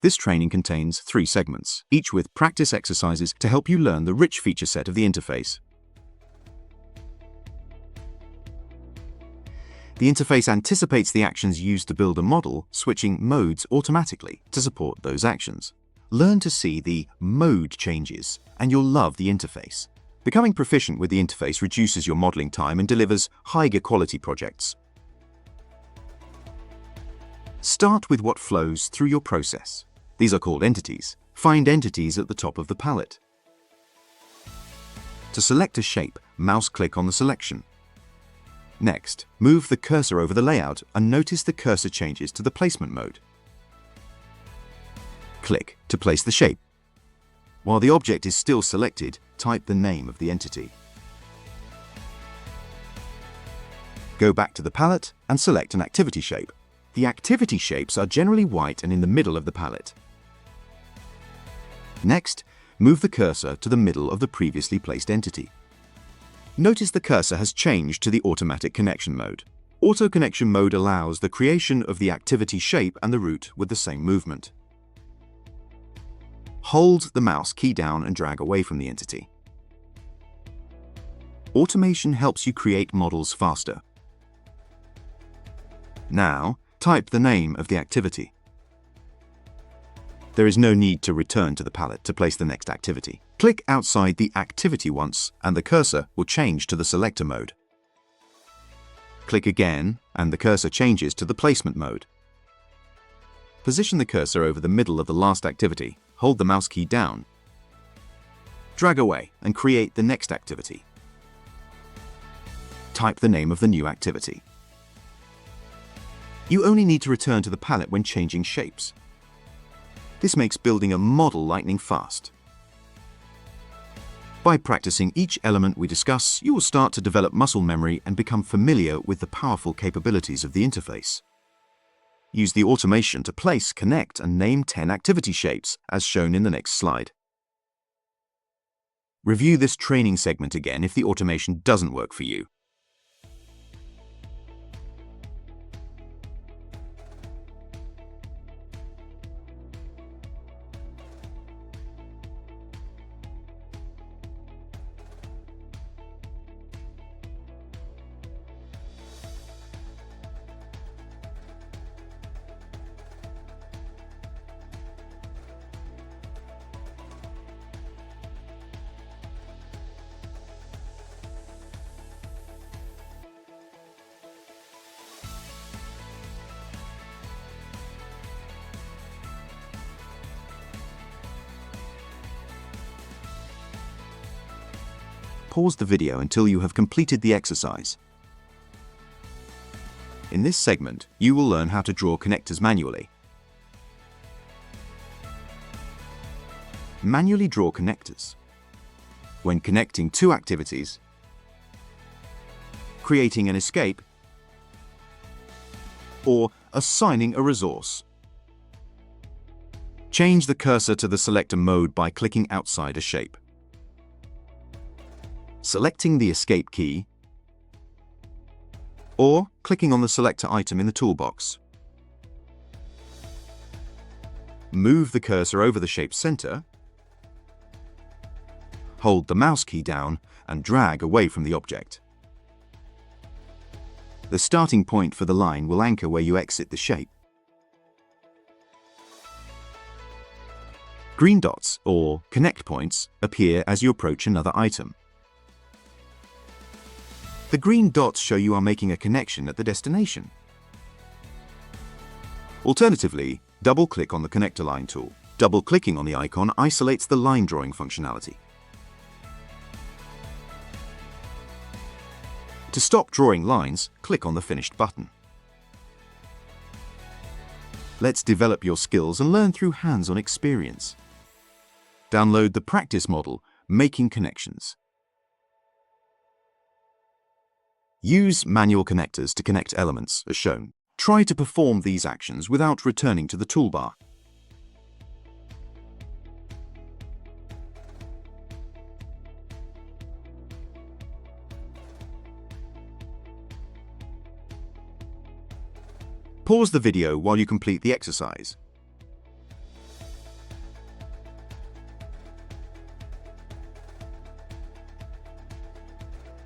This training contains 3 segments, each with practice exercises to help you learn the rich feature set of the interface. The interface anticipates the actions used to build a model, switching modes automatically to support those actions. Learn to see the mode changes, and you'll love the interface. Becoming proficient with the interface reduces your modeling time and delivers higher quality projects. Start with what flows through your process. These are called entities. Find entities at the top of the palette. To select a shape, mouse-click on the selection. Next, move the cursor over the layout and notice the cursor changes to the placement mode. Click to place the shape. While the object is still selected, type the name of the entity. Go back to the palette and select an activity shape. The activity shapes are generally white and in the middle of the palette. Next, move the cursor to the middle of the previously placed entity. Notice the cursor has changed to the automatic connection mode. Auto connection mode allows the creation of the activity shape and the root with the same movement. Hold the mouse key down and drag away from the entity. Automation helps you create models faster. Now, type the name of the activity. There is no need to return to the palette to place the next activity. Click outside the activity once, and the cursor will change to the selector mode. Click again, and the cursor changes to the placement mode. Position the cursor over the middle of the last activity. Hold the mouse key down. Drag away and create the next activity. Type the name of the new activity. You only need to return to the palette when changing shapes. This makes building a model lightning fast. By practicing each element we discuss, you will start to develop muscle memory and become familiar with the powerful capabilities of the interface. Use the automation to place, connect, and name 10 activity shapes, as shown in the next slide. Review this training segment again if the automation doesn't work for you. Pause the video until you have completed the exercise. In this segment, you will learn how to draw connectors manually. Manually draw connectors. When connecting 2 activities, creating an escape, or assigning a resource. Change the cursor to the selector mode by clicking outside a shape. Selecting the escape key, or clicking on the selector item in the toolbox. Move the cursor over the shape's center, hold the mouse key down, and drag away from the object. The starting point for the line will anchor where you exit the shape. Green dots, or connect points, appear as you approach another item. The green dots show you are making a connection at the destination. Alternatively, double-click on the connector line tool. Double-clicking on the icon isolates the line drawing functionality. To stop drawing lines, click on the Finished button. Let's develop your skills and learn through hands-on experience. Download the practice model, Making Connections. Use manual connectors to connect elements, as shown. Try to perform these actions without returning to the toolbar. Pause the video while you complete the exercise.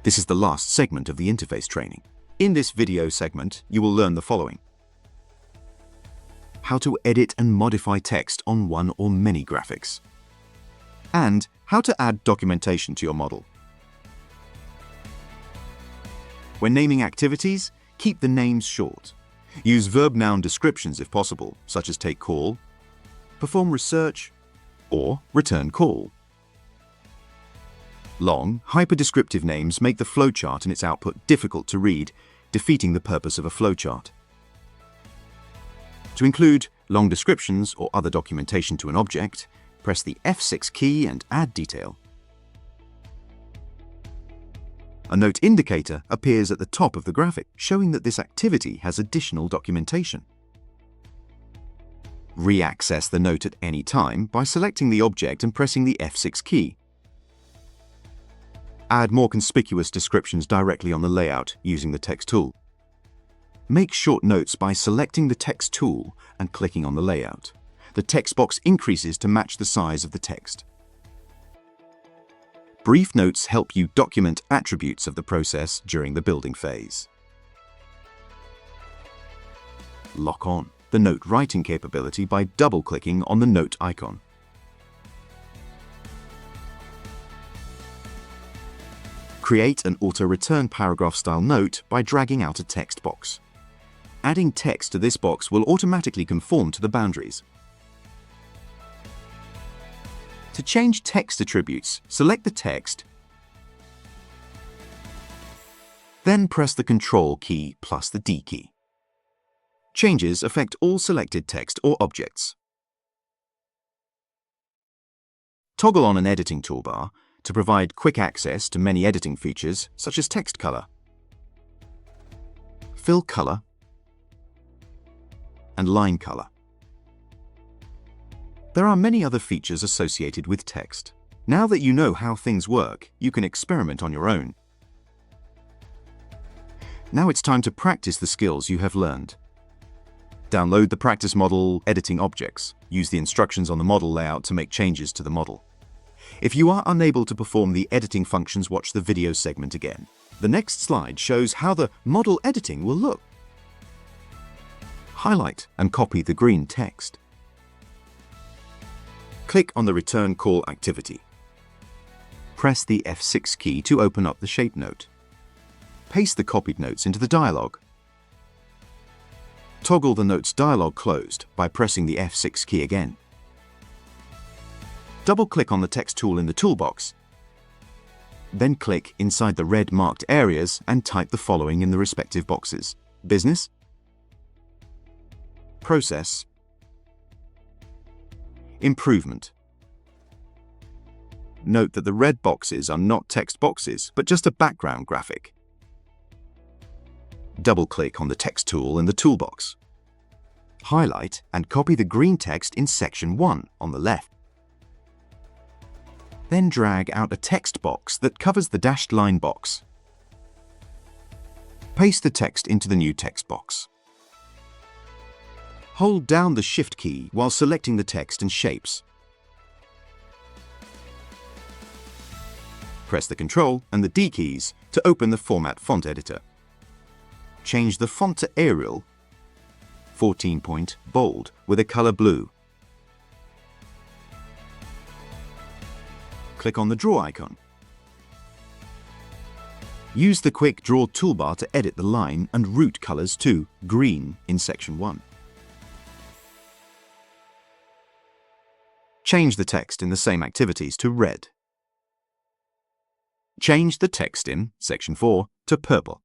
This is the last segment of the interface training. In this video segment, you will learn the following: how to edit and modify text on one or many graphics, and how to add documentation to your model. When naming activities, keep the names short. Use verb-noun descriptions if possible, such as take call, perform research, or return call. Long, hyper-descriptive names make the flowchart and its output difficult to read, defeating the purpose of a flowchart. To include long descriptions or other documentation to an object, press the F6 key and add detail. A note indicator appears at the top of the graphic, showing that this activity has additional documentation. Re-access the note at any time by selecting the object and pressing the F6 key. Add more conspicuous descriptions directly on the layout using the text tool. Make short notes by selecting the text tool and clicking on the layout. The text box increases to match the size of the text. Brief notes help you document attributes of the process during the building phase. Lock on the note writing capability by double-clicking on the note icon. Create an auto-return paragraph-style note by dragging out a text box. Adding text to this box will automatically conform to the boundaries. To change text attributes, select the text, then press the Ctrl key plus the D key. Changes affect all selected text or objects. Toggle on an editing toolbar to provide quick access to many editing features such as text color, fill color, and line color. There are many other features associated with text. Now that you know how things work, you can experiment on your own. Now it's time to practice the skills you have learned. Download the ProcessModel editing objects. Use the instructions on the model layout to make changes to the model. If you are unable to perform the editing functions, watch the video segment again. The next slide shows how the model editing will look. Highlight and copy the green text. Click on the return call activity. Press the F6 key to open up the shape note. Paste the copied notes into the dialog. Toggle the notes dialog closed by pressing the F6 key again. Double-click on the text tool in the toolbox. Then click inside the red marked areas and type the following in the respective boxes: Business, Process, Improvement. Note that the red boxes are not text boxes, but just a background graphic. Double-click on the text tool in the toolbox. Highlight and copy the green text in section 1 on the left. Then drag out a text box that covers the dashed line box. Paste the text into the new text box. Hold down the Shift key while selecting the text and shapes. Press the Ctrl and the D keys to open the Format Font Editor. Change the font to Arial, 14-point bold with a color blue. Click on the Draw icon. Use the Quick Draw toolbar to edit the line and root colors to green in section 1. Change the text in the same activities to red. Change the text in section 4 to purple.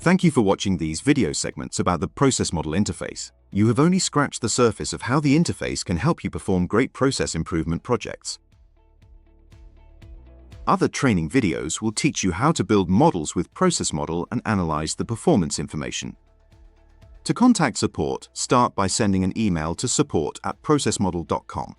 Thank you for watching these video segments about the ProcessModel interface. You have only scratched the surface of how the interface can help you perform great process improvement projects. Other training videos will teach you how to build models with ProcessModel and analyze the performance information. To contact support, start by sending an email to support@processmodel.com.